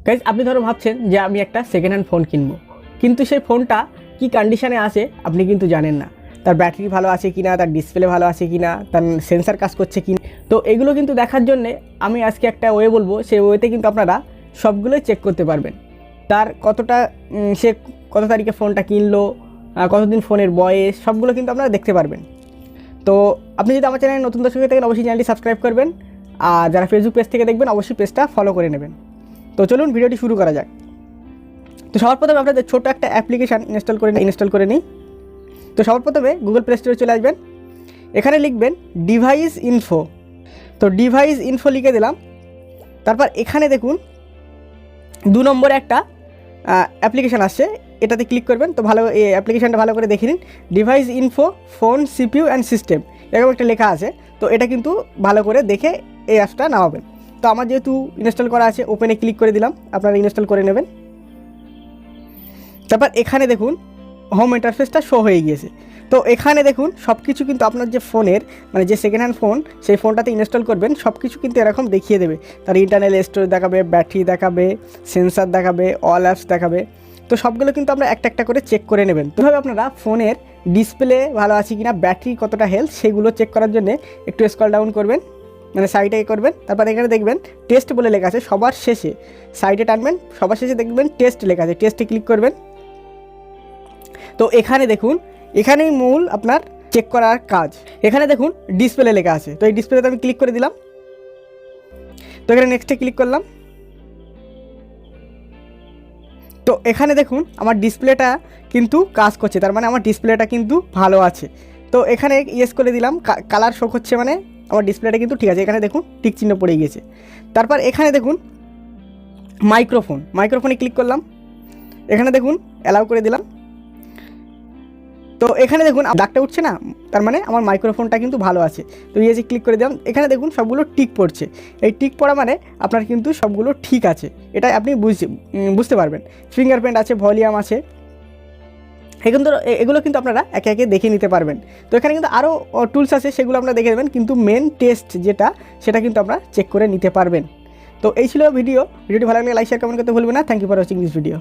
Guys আপনি ধরো ভাবছেন যে আমি একটা সেকেন্ড হ্যান্ড ফোন কিনবো, কিন্তু সেই ফোনটা কি কন্ডিশনে আছে আপনি কিন্তু জানেন না। তার ব্যাটারি ভালো আছে কি না, তার ডিসপ্লে ভালো আছে কি না, তার সেন্সার কাজ করছে কি না। তো এগুলো কিন্তু দেখার জন্যে আমি আজকে একটা ওয়ে বলবো, সেই ওয়েতে কিন্তু আপনারা সবগুলোই চেক করতে পারবেন। তার কতটা সে কত তারিখে ফোনটা কিনলো, কতদিন ফোনের বয়স, সবগুলো কিন্তু আপনারা দেখতে পারবেন। তো আপনি যদি আমার চ্যানেলে নতুন দর্শক হয়ে থাকেন অবশ্যই চ্যানেলটি সাবস্ক্রাইব করবেন, আর যারা ফেসবুক পেজ থেকে দেখবেন অবশ্যই পেজটা ফলো করে নেবেন। তো চলুন ভিডিওটি শুরু করা যাক। তো সবার প্রথমে আপনাদের ছোটো একটা অ্যাপ্লিকেশান ইনস্টল করে নিই। তো সবার প্রথমে গুগল প্লে স্টোরে চলে আসবেন, এখানে লিখবেন ডিভাইস ইনফো। তো ডিভাইস ইনফো লিখে দিলাম। তারপর এখানে দেখুন 2 নম্বরে একটা অ্যাপ্লিকেশান আসছে, এটাতে ক্লিক করবেন। তো ভালো এই অ্যাপ্লিকেশানটা ভালো করে দেখে নিন, device info phone CPU and system এরকম একটা লেখা আছে। তো এটা কিন্তু ভালো করে দেখে এই অ্যাপসটা নামাবেন। তো আমার যেহেতু ইনস্টল করা আছে, ওপেনে ক্লিক করে দিলাম, আপনারা ইনস্টল করে নেবেন। তারপর এখানে দেখুন হোম ইন্টারফেসটা শো হয়ে গিয়েছে। তো এখানে দেখুন সব কিছু কিন্তু আপনার যে ফোনের মানে যে সেকেন্ড হ্যান্ড ফোন সেই ফোনটাতে ইনস্টল করবেন সব কিছু কিন্তু এরকম দেখিয়ে দেবে। তার ইন্টারনাল স্টোরেজ দেখাবে, ব্যাটারি দেখাবে, সেন্সার দেখাবে, অল অ্যাপস দেখাবে। তো সবগুলো কিন্তু আপনারা একটা একটা করে চেক করে নেবেন। তবে আপনারা ফোনের ডিসপ্লে ভালো আছে কি না, ব্যাটারি কতটা হেলথ, সেগুলো চেক করার জন্য একটু স্ক্রল ডাউন করবেন, মানে সাইডে করবেন। তারপর এখানে দেখবেন টেস্ট বলে লেখা আছে, সবার শেষে সাইডে টানবেন, সবার শেষে দেখবেন টেস্ট লেখা আছে, টেস্টে ক্লিক করবেন। তো এখানে দেখুন এখানেই মূল আপনার চেক করার কাজ। এখানে দেখুন ডিসপ্লে লেখা আছে, তো এই ডিসপ্লেতে আমি ক্লিক করে দিলাম। তো এখানে নেক্সটে ক্লিক করলাম। তো এখানে দেখুন আমার ডিসপ্লেটা কিন্তু কাজ করছে, তার মানে আমার ডিসপ্লেটা কিন্তু ভালো আছে। তো এখানে ইয়েস করে দিলাম, কালার শো করছে, মানে আমার ডিসপ্লেটা কিন্তু ঠিক আছে। এখানে দেখুন টিক চিহ্ন পড়ে গিয়েছে। তারপর এখানে দেখুন মাইক্রোফোনে ক্লিক করলাম, এখানে দেখুন অ্যালাউ করে দিলাম। তো এখানে দেখুন দাগটা উঠছে না, তার মানে আমার মাইক্রোফোনটা কিন্তু ভালো আছে। তো ইয়েসে ক্লিক করে দিলাম, এখানে দেখুন সবগুলো টিক পড়ছে। এই টিক পড়া মানে আপনার কিন্তু সবগুলো ঠিক আছে, এটা আপনি বুঝতে পারবেন। ফিঙ্গারপ্রিন্ট আছে, ভলিউম আছে, এগুলো কিন্তু আপনারা একে একে দেখে নিতে পারবেন। তো এখানে কিন্তু আরও টুলস আছে, সেগুলো আপনারা দেখে নেবেন, কিন্তু মেন টেস্ট সেটা কিন্তু আপনারা চেক করে নিতে পারবেন। তো এই ছিল ভিডিওটি ভালো লাগলে লাইক শেয়ার কমেন্ট করতে ভুলবেন না। Thank you for watching this video.